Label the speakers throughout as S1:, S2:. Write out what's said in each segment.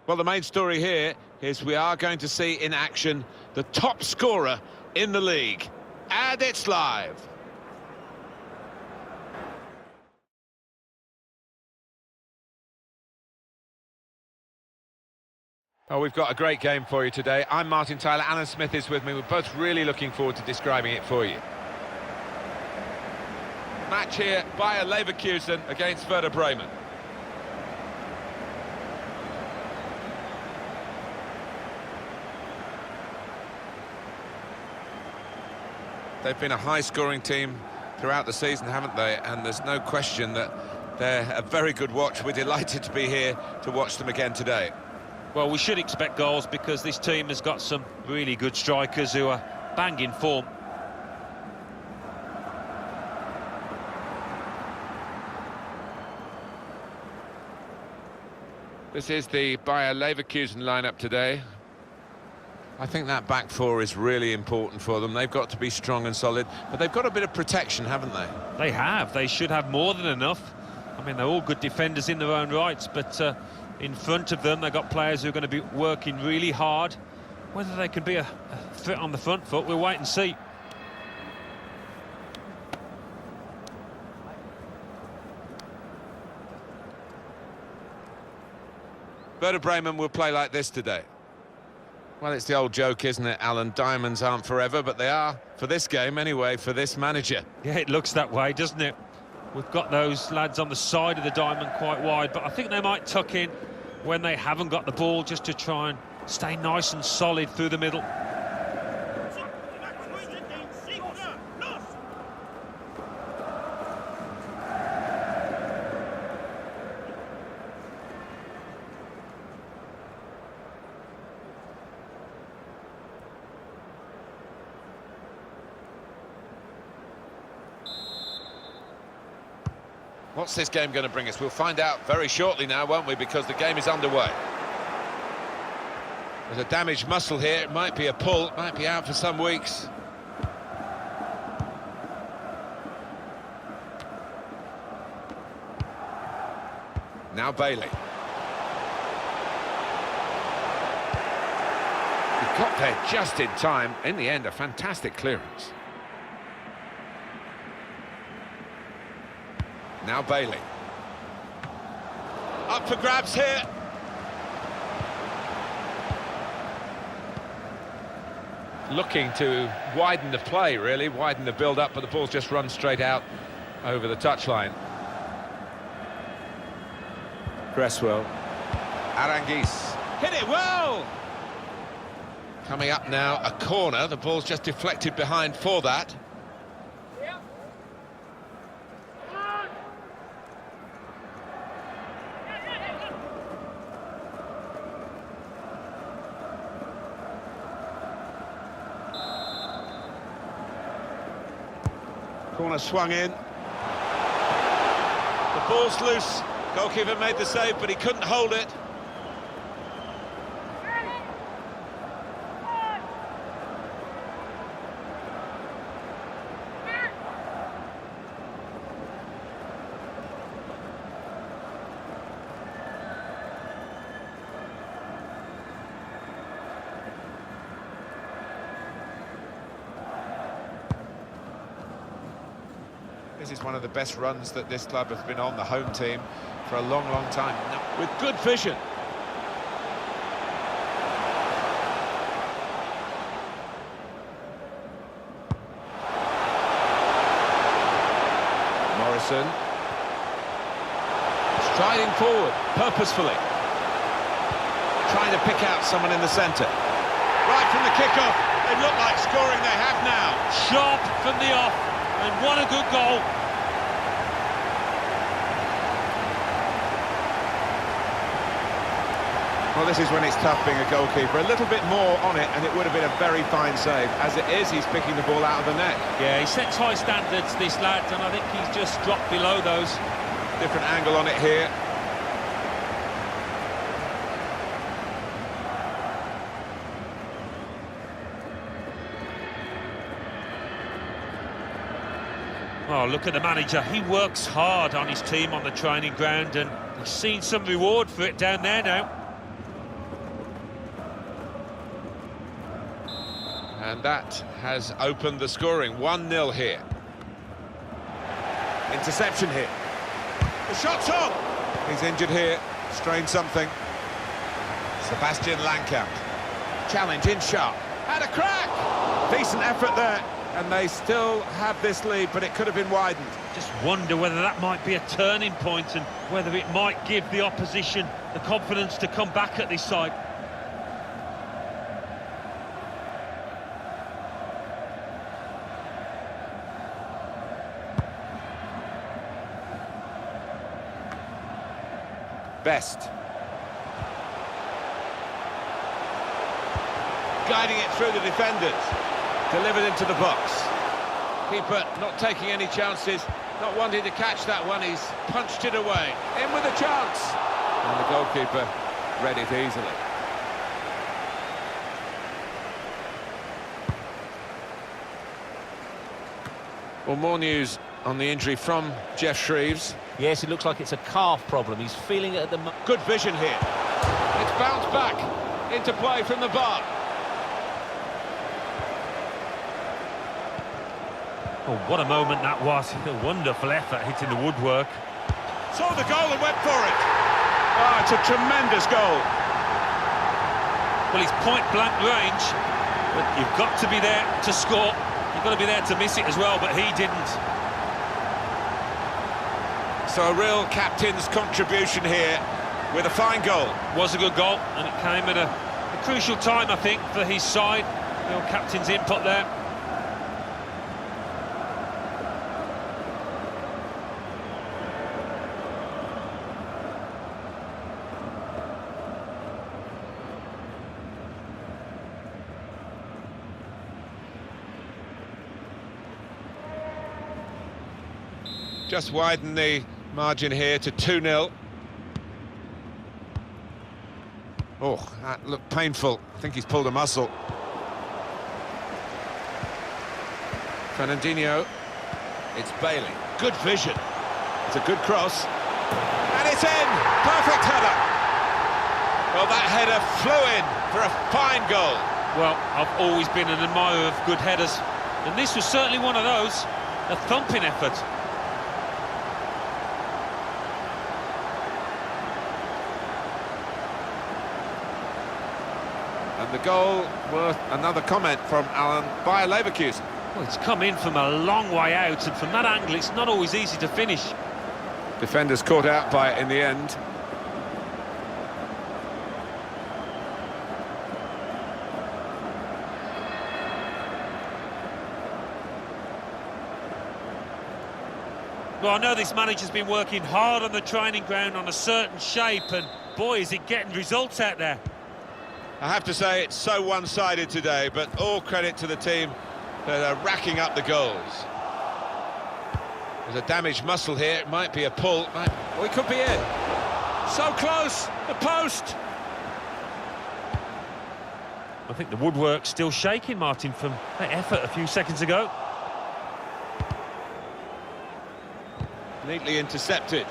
S1: Well, the main story here is we are going to see in action the top scorer in the league. And it's live. Oh, we've got a great game for you today. I'm Martin Tyler, Alan Smith is with me. We're both really looking forward to describing it for you. Match here, Bayer Leverkusen against Werder Bremen. They've been a high-scoring team throughout the season, haven't they? And there's no question that they're a very good watch. We're delighted to be here to watch them again today.
S2: Well, we should expect goals because this team has got some really good strikers who are bang in form.
S1: This is the Bayer Leverkusen lineup today. I think that back four is really important for them. They've got to be strong and solid, but they've got a bit of protection, haven't they?
S2: They have. They should have more than enough. I mean, they're all good defenders in their own rights, but in front of them, they've got players who are going to be working really hard. Whether they can be a fit on the front foot, we'll wait and see.
S1: Werder Bremen will play like this today. Well, it's the old joke, isn't it, Alan? Diamonds aren't forever, but they are for this game anyway, for this manager.
S2: Yeah, it looks that way, doesn't it? We've got those lads on the side of the diamond quite wide, but I think they might tuck in when they haven't got the ball, just to try and stay nice and solid through the middle.
S1: What's this game going to bring us? We'll find out very shortly now, won't we? Because the game is underway. There's a damaged muscle here. It might be a pull. It might be out for some weeks. Now Bailey. He got there just in time. In the end, a fantastic clearance. Now Bailey. Up for grabs here. Looking to widen the play, really, widen the build-up, but the ball's just run straight out over the touchline. Cresswell. Aranguiz. Hit it well! Coming up now, a corner. The ball's just deflected behind for that. Corner swung in. The ball's loose. Goalkeeper made the save, but he couldn't hold it. This is one of the best runs that this club has been on, the home team, for a long, long time. With good vision. Morrison. Striding forward, purposefully. Trying to pick out someone in the centre. Right from the kick-off, they look like scoring. They have now.
S2: Sharp from the off. And what a good goal.
S1: Well, this is when it's tough being a goalkeeper. A little bit more on it, and it would have been a very fine save. As it is, he's picking the ball out of the net.
S2: Yeah, he sets high standards, this lad, and I think he's just dropped below those.
S1: Different angle on it here.
S2: Oh, look at the manager. He works hard on his team on the training ground, and he's seen some reward for it down there now.
S1: And that has opened the scoring. 1-0 here. Interception here. The shot's on! He's injured here, strained something. Sebastian Langkamp. Challenge in sharp. Had a crack! Decent effort there. And they still have this lead, but it could have been widened.
S2: Just wonder whether that might be a turning point and whether it might give the opposition the confidence to come back at this side.
S1: Best. Guiding it through the defenders. Delivered into the box. Keeper not taking any chances, not wanting to catch that one. He's punched it away. In with a chance. And the goalkeeper read it easily. Well, more news on the injury from Jeff Shreves.
S3: Yes, it looks like it's a calf problem. He's feeling it at the moment.
S1: Good vision here. It's bounced back into play from the bar.
S2: Oh, what a moment that was. A wonderful effort hitting the woodwork.
S1: Saw the goal and went for it. Oh, it's a tremendous goal.
S2: Well, it's point-blank range, but you've got to be there to score. You've got to be there to miss it as well, but he didn't.
S1: So a real captain's contribution here with a fine goal.
S2: Was a good goal, and it came at a crucial time, I think, for his side. Real captain's input there.
S1: Just widen the margin here to 2-0. Oh, that looked painful. I think he's pulled a muscle. Fernandinho. It's Bailey. Good vision. It's a good cross. And it's in! Perfect header! Well, that header flew in for a fine goal.
S2: Well, I've always been an admirer of good headers, and this was certainly one of those. A thumping effort.
S1: And the goal worth another comment from Alan by Leverkusen.
S2: Well, it's come in from a long way out, and from that angle it's not always easy to finish.
S1: Defenders caught out by it in the end.
S2: Well, I know this manager's been working hard on the training ground on a certain shape, and boy, is it getting results out there.
S1: I have to say, it's so one-sided today, but all credit to the team that are racking up the goals. There's a damaged muscle here. It might be a pull. Oh, it could be in. So close, the post.
S2: I think the woodwork's still shaking, Martin, from that effort a few seconds ago.
S1: Neatly intercepted.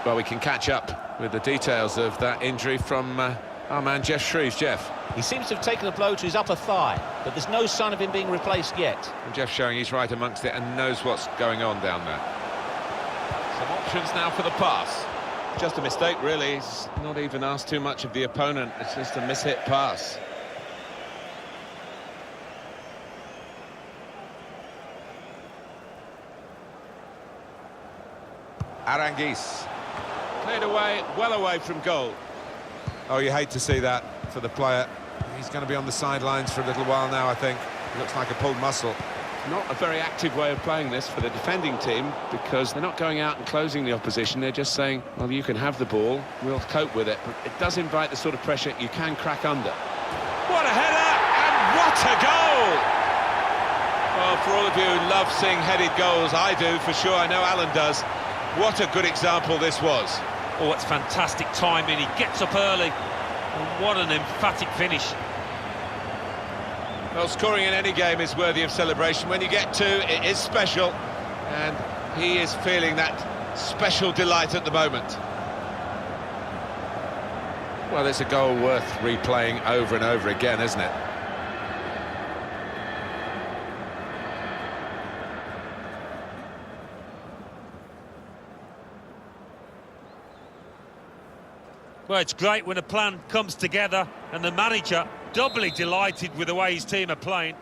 S1: Well, we can catch up with the details of that injury from our man Jeff Shreves. Jeff.
S3: He seems to have taken a blow to his upper thigh, but there's no sign of him being replaced yet.
S1: And Jeff showing he's right amongst it and knows what's going on down there. Some options now for the pass. Just a mistake, really. He's not even asked too much of the opponent. It's just a mishit pass. Aranguiz. Cleared away, well away from goal. Oh, you hate to see that for the player. He's going to be on the sidelines for a little while now, I think. It looks like a pulled muscle.
S4: Not a very active way of playing this for the defending team, because they're not going out and closing the opposition. They're just saying, well, you can have the ball, we'll cope with it. But it does invite the sort of pressure you can crack under.
S1: What a header, and what a goal! Well, for all of you who love seeing headed goals, I do for sure. I know Alan does. What a good example this was.
S2: Oh, it's fantastic timing. He gets up early. And what an emphatic finish.
S1: Well, scoring in any game is worthy of celebration. When you get two, it is special. And he is feeling that special delight at the moment. Well, it's a goal worth replaying over and over again, isn't it?
S2: Well, it's great when a plan comes together and the manager doubly delighted with the way his team are playing.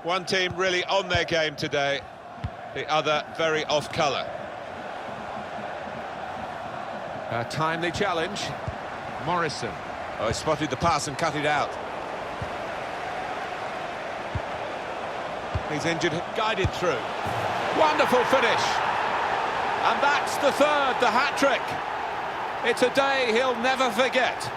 S1: One team really on their game today, the other very off-colour. A timely challenge. Morrison. Oh, he spotted the pass and cut it out. He's injured, guided through. Wonderful finish. And that's the third, the hat-trick. It's a day he'll never forget.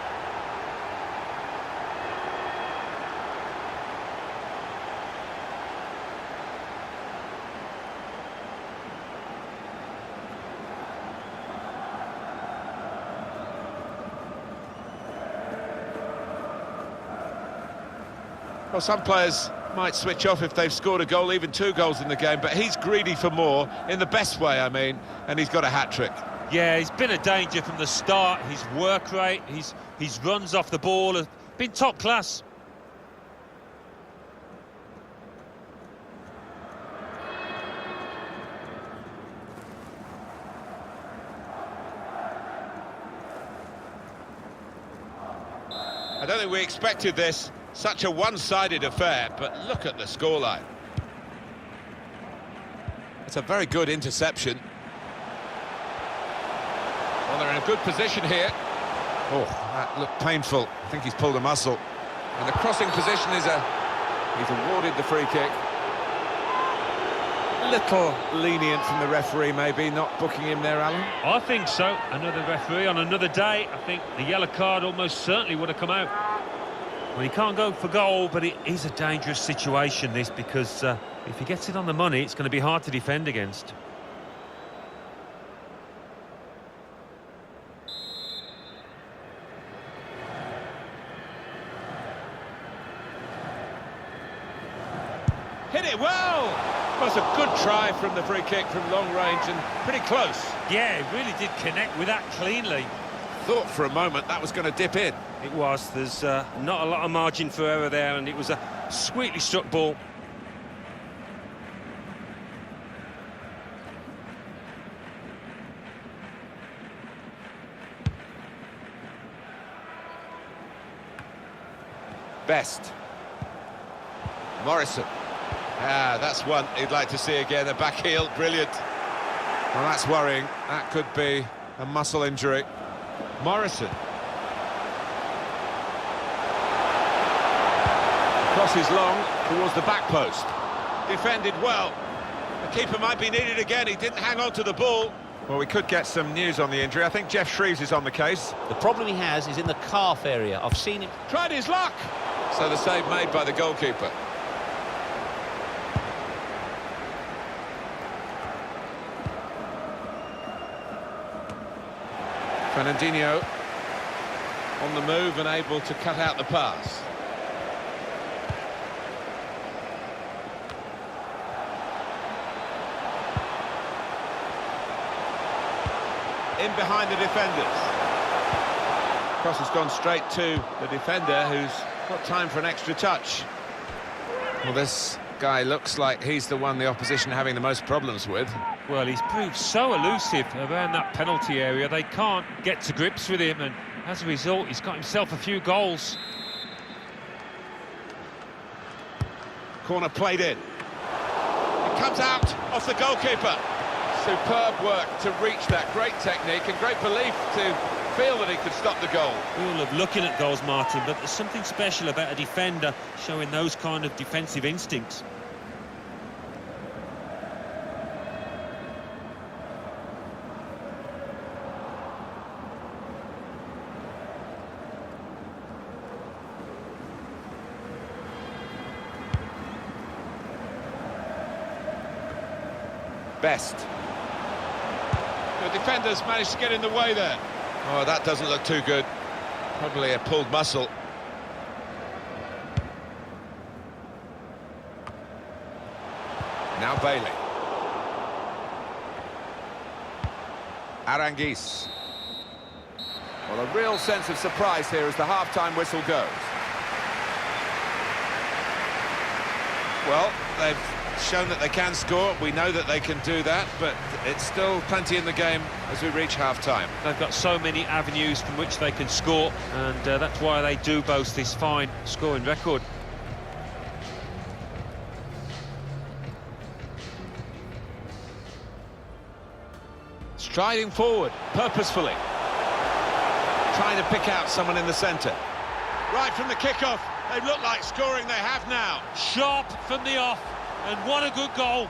S1: Well, some players might switch off if they've scored a goal, even 2 goals in the game, but he's greedy for more, in the best way, I mean, and he's got a hat-trick.
S2: Yeah, he's been a danger from the start. His work rate, his runs off the ball have been top class.
S1: I don't think we expected this. Such a one-sided affair, but look at the scoreline. It's a very good interception. Well, they're in a good position here. Oh, that looked painful. I think he's pulled a muscle. And the crossing position is he's awarded the free kick. Little lenient from the referee, maybe, not booking him there, Alan.
S2: I think so. Another referee on another day. I think the yellow card almost certainly would have come out. Well, he can't go for goal, but it is a dangerous situation, this, because if he gets it on the money, it's going to be hard to defend against.
S1: Hit it well! Well, it's a good try from the free kick from long range and pretty close.
S2: Yeah, he really did connect with that cleanly.
S1: Thought for a moment that was going to dip in.
S2: It was. There's not a lot of margin for error there, and it was a sweetly struck ball.
S1: Best. Morrison. Ah, that's one he'd like to see again. A back heel, brilliant. Well, that's worrying. That could be a muscle injury. Morrison. Crosses long towards the back post. Defended well. The keeper might be needed again. He didn't hang on to the ball. Well, we could get some news on the injury. I think Jeff Shreves is on the case.
S3: The problem he has is in the calf area. I've seen him.
S1: Tried his luck. So the save made by the goalkeeper. Fernandinho on the move and able to cut out the pass. In behind the defenders. Cross has gone straight to the defender, who's got time for an extra touch. Well, this guy looks like he's the one the opposition are having the most problems with.
S2: Well, he's proved so elusive around that penalty area. They can't get to grips with him, and as a result, he's got himself a few goals.
S1: Corner played in. It comes out off the goalkeeper. Superb work to reach that. Great technique and great belief to feel that he could stop the goal.
S2: We all love looking at goals, Martin, but there's something special about a defender showing those kind of defensive instincts.
S1: Best. The defenders managed to get in the way there. Oh, that doesn't look too good. Probably a pulled muscle. Now Bailey. Aranguiz. Well, a real sense of surprise here as the half-time whistle goes. Well, they've shown that they can score. We know that they can do that, but it's still plenty in the game as we reach half-time.
S2: They've got so many avenues from which they can score, and that's why they do boast this fine scoring record.
S1: Striding forward, purposefully. Trying to pick out someone in the centre. Right from the kickoff, they look like scoring, they have now.
S2: Sharp from the off, and what a good goal.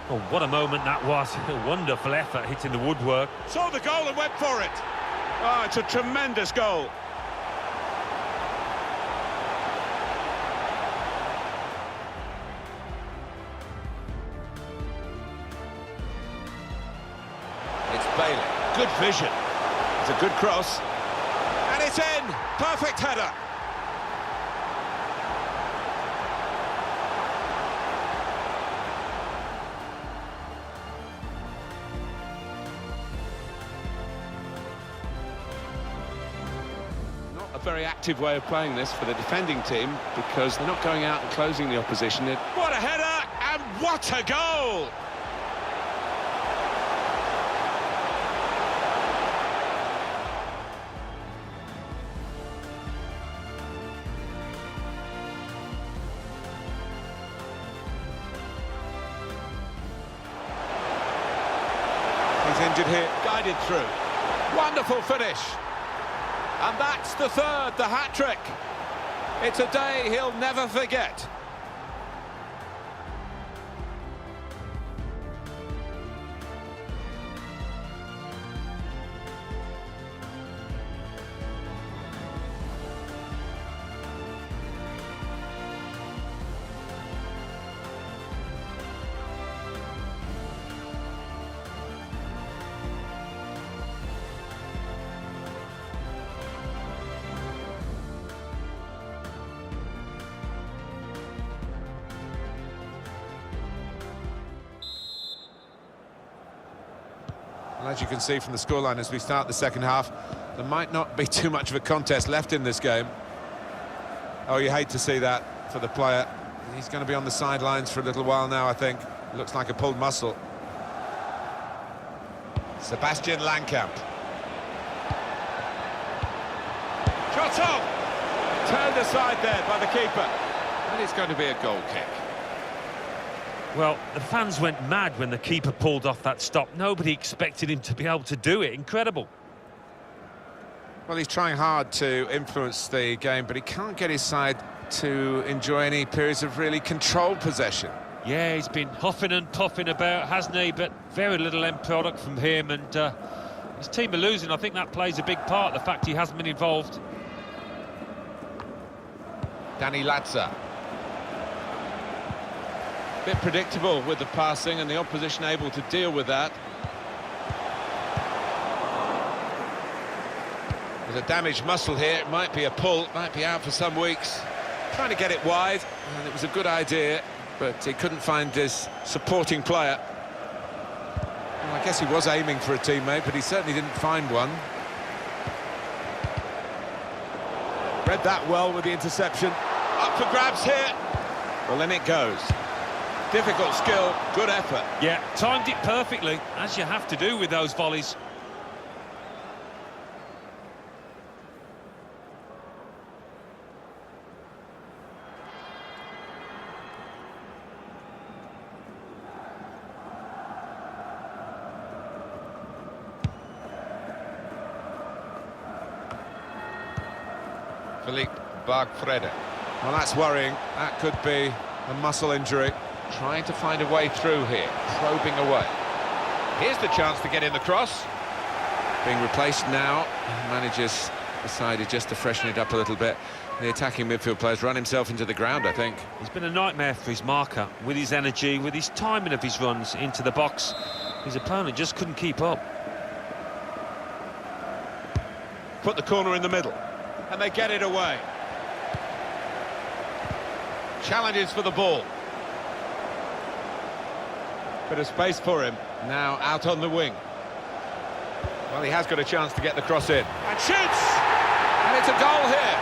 S2: Oh, what a moment that was. A wonderful effort hitting the woodwork.
S1: Saw the goal and went for it. Oh, it's a tremendous goal. Bailey, good vision. It's a good cross. And it's in! Perfect header. Not a very active way of playing this for the defending team because they're not going out and closing the opposition. What a header! And what a goal! Injured here, guided through. Wonderful finish. And that's the third, the hat-trick. It's a day he'll never forget. Well, as you can see from the scoreline as we start the second half, there might not be too much of a contest left in this game. Oh, you hate to see that for the player. He's going to be on the sidelines for a little while now, I think. Looks like a pulled muscle. Sebastian Langkamp. Shot off! Turned aside there by the keeper. And it's going to be a goal kick.
S2: Well, the fans went mad when the keeper pulled off that stop. Nobody expected him to be able to do it. Incredible.
S1: Well, he's trying hard to influence the game, but he can't get his side to enjoy any periods of really controlled possession.
S2: Yeah, he's been huffing and puffing about, hasn't he? But very little end product from him, and his team are losing. I think that plays a big part, the fact he hasn't been involved.
S1: Danny Latza. Bit predictable with the passing and the opposition able to deal with that. There's a damaged muscle here. It might be a pull, might be out for some weeks. Trying to get it wide, and it was a good idea, but he couldn't find his supporting player. Well, I guess he was aiming for a teammate, but he certainly didn't find one. Read that well with the interception. Up for grabs here. Well, then it goes. Difficult skill, good effort.
S2: Yeah, timed it perfectly, as you have to do with those volleys.
S1: Philippe Bargfrede. Well, that's worrying. That could be a muscle injury. Trying to find a way through here, probing away. Here's the chance to get in the cross. Being replaced now. Managers decided just to freshen it up a little bit. The attacking midfield player's run himself into the ground, I think.
S2: It's been a nightmare for his marker, with his energy, with his timing of his runs into the box. His opponent just couldn't keep up.
S1: Put the corner in the middle, and they get it away. Challenges for the ball. Bit of space for him, now out on the wing. Well, he has got a chance to get the cross in. And shoots! And it's a goal here.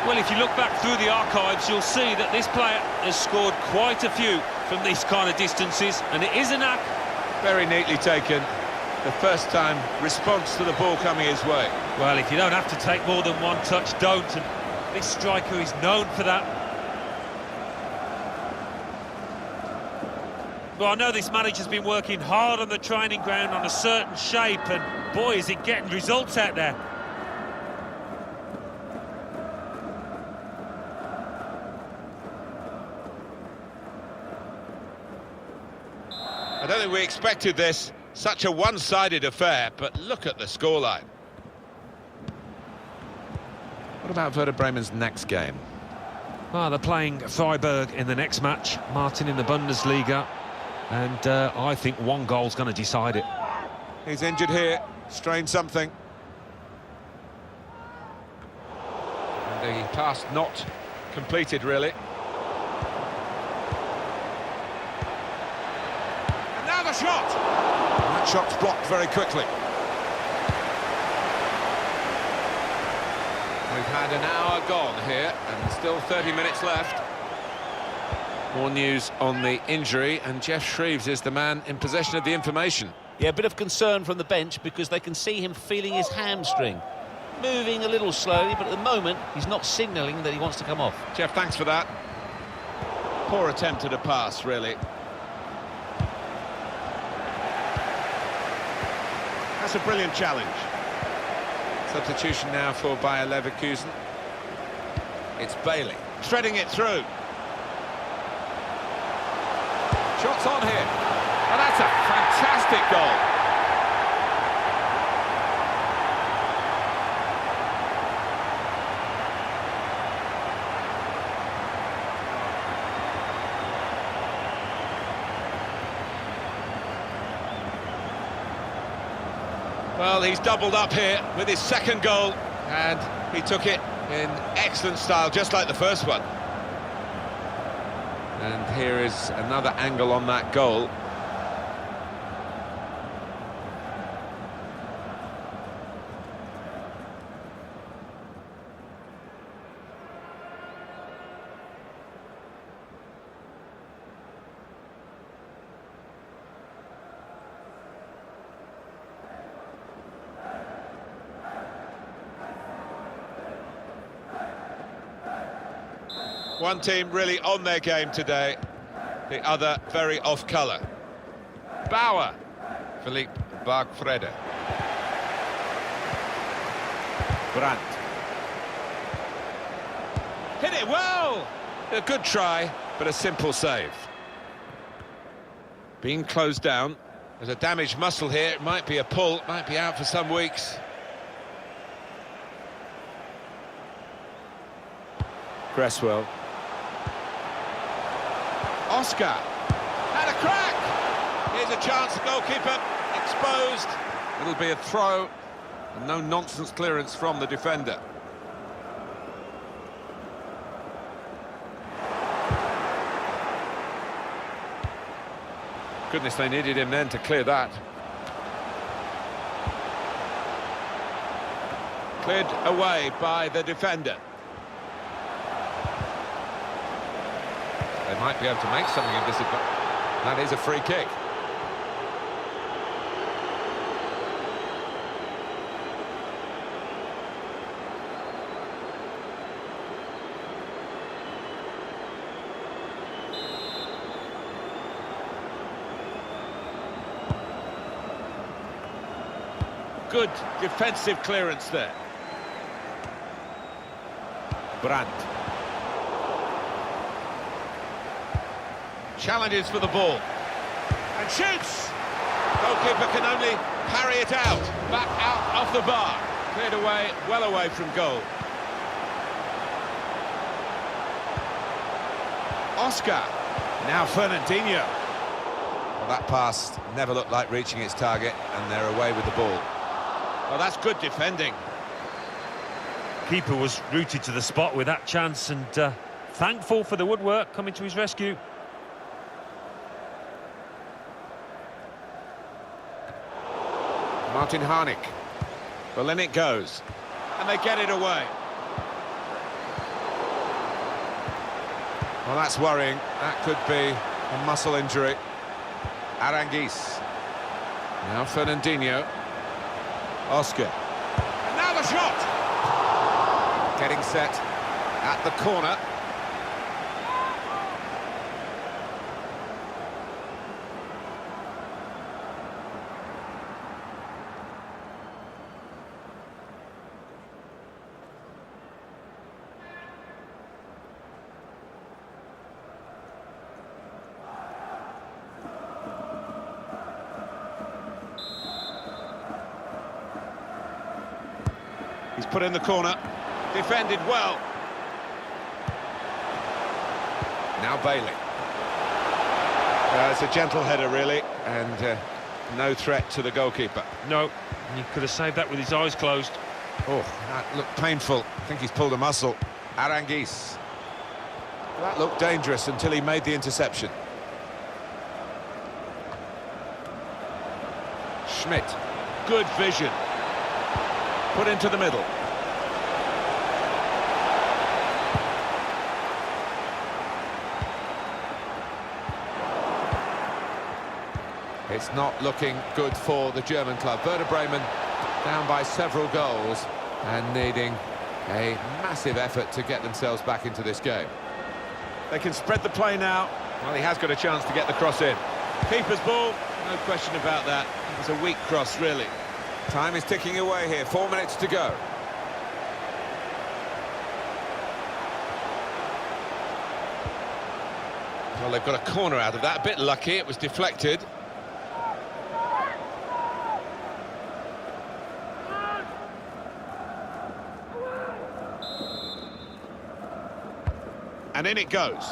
S2: Well, if you look back through the archives, you'll see that this player has scored quite a few from these kind of distances, and it is a knack.
S1: Very neatly taken. The first time response to the ball coming his way.
S2: Well, if you don't have to take more than one touch, don't, and this striker is known for that. Well, I know this manager's been working hard on the training ground on a certain shape, and boy, is it getting results out there.
S1: I don't think we expected this. Such a one-sided affair, but look at the scoreline. What about Werder Bremen's next game?
S2: Well, they're playing Freiburg in the next match, Martin in the Bundesliga, and I think one goal's going to decide it.
S1: He's injured here, strained something. And the pass not completed, really. And now the shot! And that shot's blocked very quickly. We've had an hour gone here, and still 30 minutes left. More news on the injury, and Jeff Shreves is the man in possession of the information.
S3: Yeah, a bit of concern from the bench because they can see him feeling his hamstring. Moving a little slowly, but at the moment, he's not signalling that he wants to come off.
S1: Jeff, thanks for that. Poor attempt at a pass, really. That's a brilliant challenge. Substitution now for Bayer Leverkusen. It's Bailey, threading it through. Shots on here. And that's a fantastic goal. Well, he's doubled up here with his second goal, and he took it in excellent style, just like the first one. And here is another angle on that goal. One team really on their game today, the other very off-colour. Bauer, Philippe Bargfrede. Brandt. Hit it well! A good try, but a simple save. Being closed down. There's a damaged muscle here, it might be a pull, might be out for some weeks. Cresswell. Oscar had a crack. Here's a chance, the goalkeeper exposed. It'll be a throw, and no nonsense clearance from the defender. Goodness, they needed him then to clear that. Cleared away by the defender. They might be able to make something of this. That is a free kick. Good defensive clearance there. Brandt. Challenges for the ball. And shoots! Goalkeeper can only parry it out. Back out off the bar. Cleared away, well away from goal. Oscar. Now Fernandinho. Well, that pass never looked like reaching its target, and they're away with the ball. Well, that's good defending.
S2: Keeper was rooted to the spot with that chance, and thankful for the woodwork coming to his rescue.
S1: Martin Harnik. Well, in it goes. And they get it away. Well, that's worrying. That could be a muscle injury. Aranguiz. Now Fernandinho. Oscar. And now the shot! Getting set at the corner. He's put in the corner, defended well. Now Bailey. It's a gentle header, really, and no threat to the goalkeeper.
S2: No, he could have saved that with his eyes closed.
S1: Oh, that looked painful. I think he's pulled a muscle. Aranguiz. That looked dangerous until he made the interception. Schmidt. Good vision. Put into the middle. It's not looking good for the German club. Werder Bremen down by several goals and needing a massive effort to get themselves back into this game. They can spread the play now. Well, he has got a chance to get the cross in. Keeper's ball, no question about that. It was a weak cross, really. Time is ticking away here, 4 minutes to go. Well, they've got a corner out of that, a bit lucky, it was deflected. And in it goes.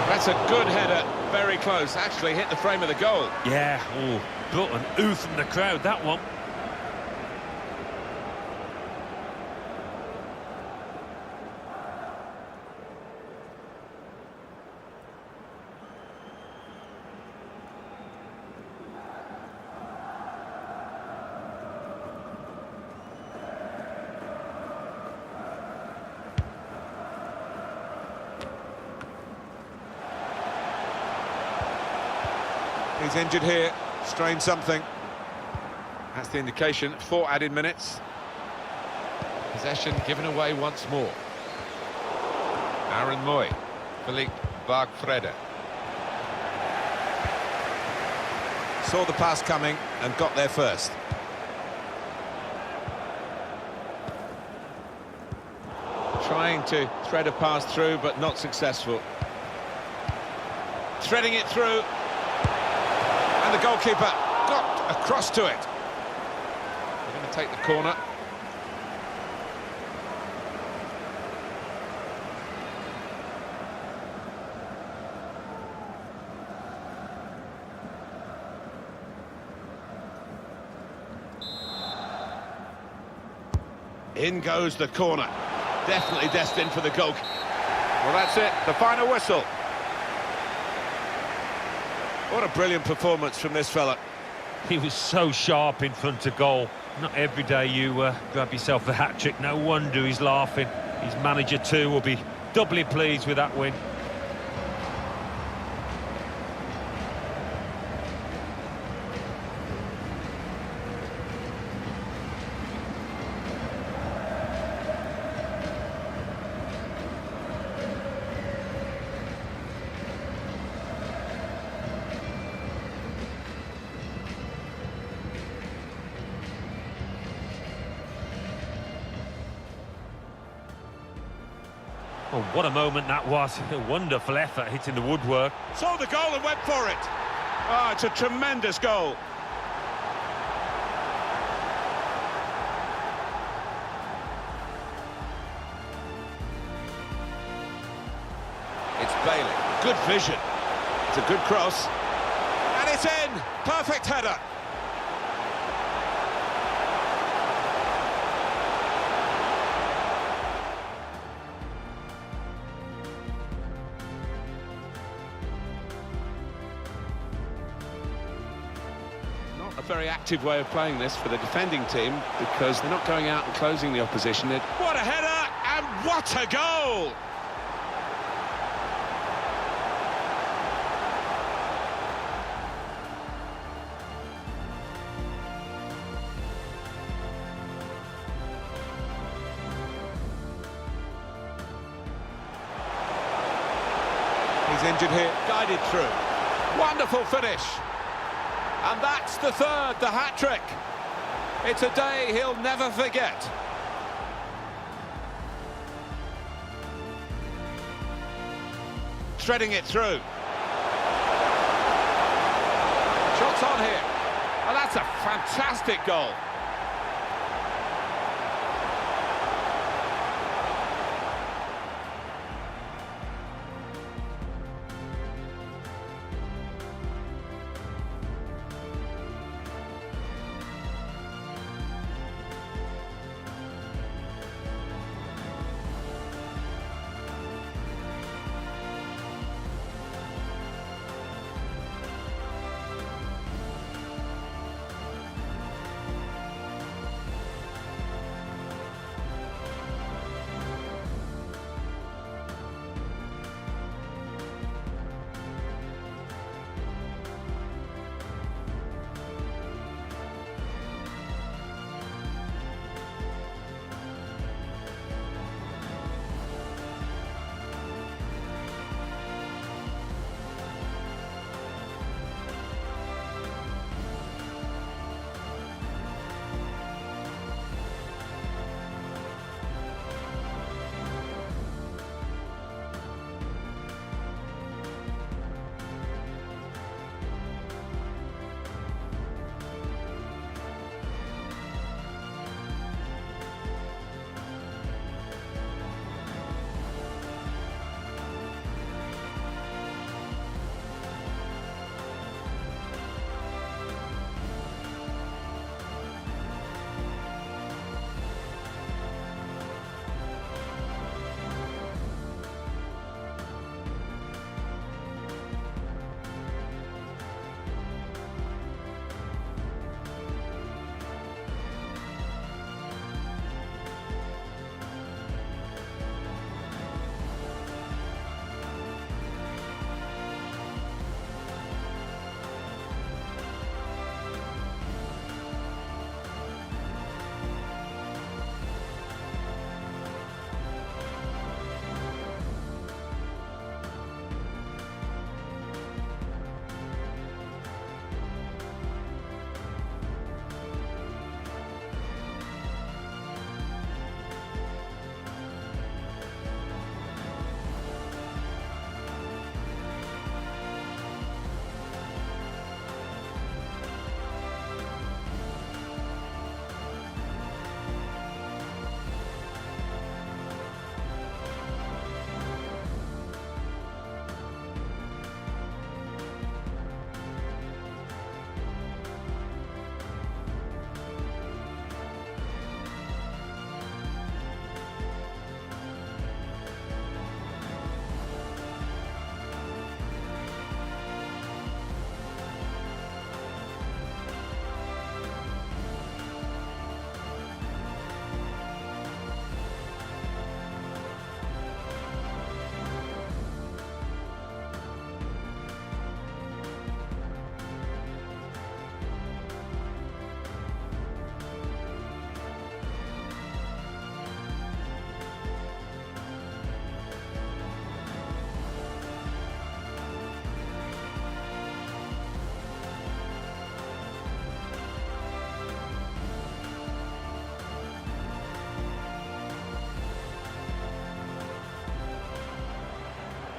S1: That's a good header, very close, actually hit the frame of the goal.
S2: Yeah, oh, brought an ooh from the crowd, that one.
S1: He's injured here, strained something. That's the indication, 4 added minutes. Possession given away once more. Aaron Moy, Philippe Bargfrede. Saw the pass coming and got there first. Trying to thread a pass through, but not successful. Threading it through. And the goalkeeper got across to it. They're going to take the corner. In goes the corner. Definitely destined for the goal. Well, that's it. The final whistle. What a brilliant performance from this fella.
S2: He was so sharp in front of goal. Not every day you grab yourself a hat-trick. No wonder he's laughing. His manager too will be doubly pleased with that win. Oh, what a moment that was. A wonderful effort hitting the woodwork.
S1: Saw the goal and went for it. Oh, it's a tremendous goal. It's Bailey. Good vision. It's a good cross. And it's in. Perfect header.
S4: a very active way of playing this for the defending team because they're not going out and closing the opposition.
S1: What a header, and what a goal! He's injured here, guided through. Wonderful finish. And that's the third, the hat-trick. It's a day he'll never forget. Threading it through. Shots on here. And that's a fantastic goal.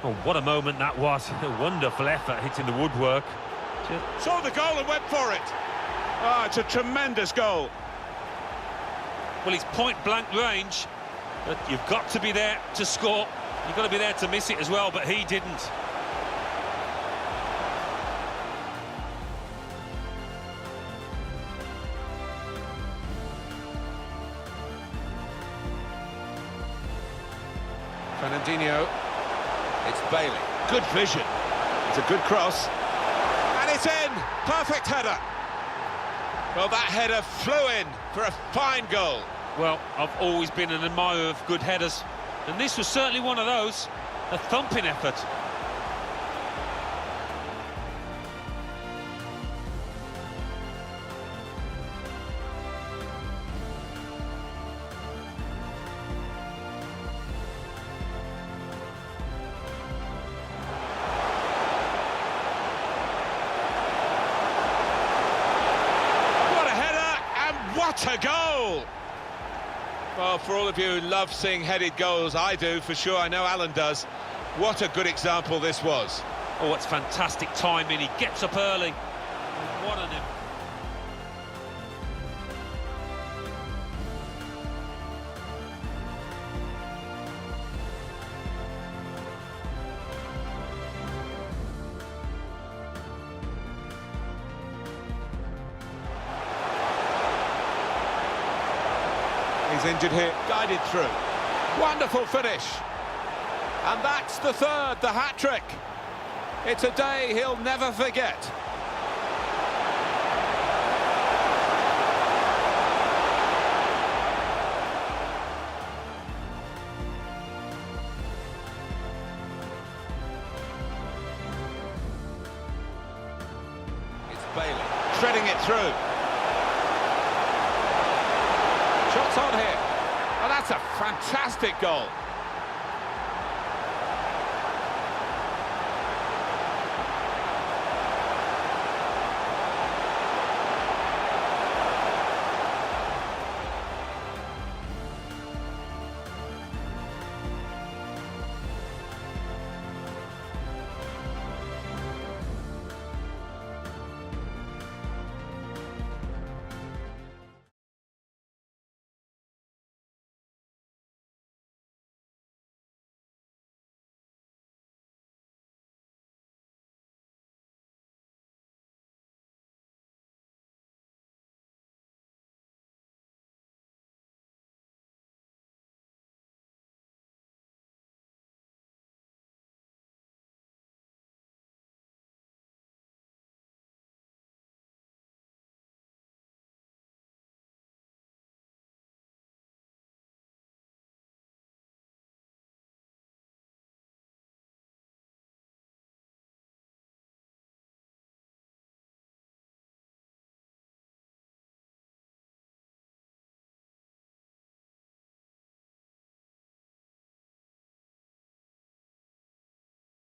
S2: Oh, what a moment that was. A wonderful effort hitting the woodwork.
S1: Saw the goal and went for it. Oh, it's a tremendous goal.
S2: Well, it's point-blank range, but you've got to be there to score. You've got to be there to miss it as well, but he didn't.
S1: Fernandinho. It's Bailey. Good vision. It's a good cross. And it's in. Perfect header. Well, that header flew in for a fine goal.
S2: Well, I've always been an admirer of good headers, and this was certainly one of those. A thumping effort.
S1: What a goal! Well, for all of you who love seeing headed goals, I do, for sure. I know Alan does. What a good example this was.
S2: Oh, it's fantastic timing. He gets up early. What an...
S1: He's injured here, guided through. Wonderful finish. And that's the third, the hat-trick. It's a day he'll never forget. It's Bailey, threading it through. Shots on here. Oh, that's a fantastic goal.